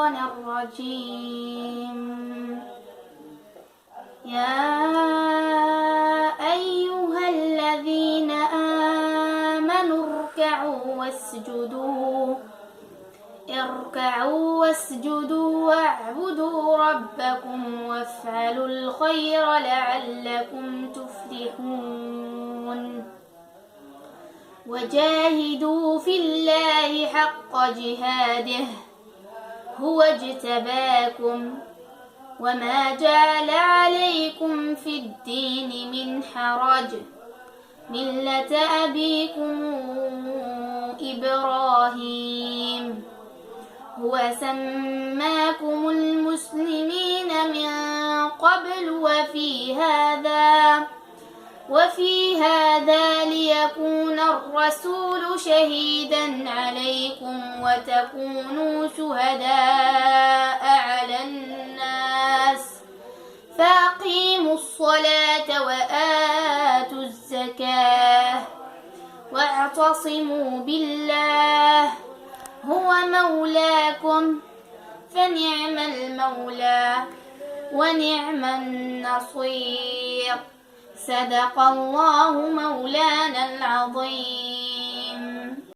الشيطان الرجيم. يا أيها الذين آمنوا اركعوا واسجدوا واعبدوا ربكم وافعلوا الخير لعلكم تفلحون. وجاهدوا في الله حق جهاده هو اجتباكم وما جعل عليكم في الدين من حرج ملة أبيكم إبراهيم هو سماكم المسلمين من قبل وفي هذا ليكون الرسول شهيدا عليكم وتكونوا شهداء على الناس فأقيموا الصلاة وآتوا الزكاة واعتصموا بالله هو مولاكم فنعم المولى ونعم النصير. صدق الله مولانا العظيم.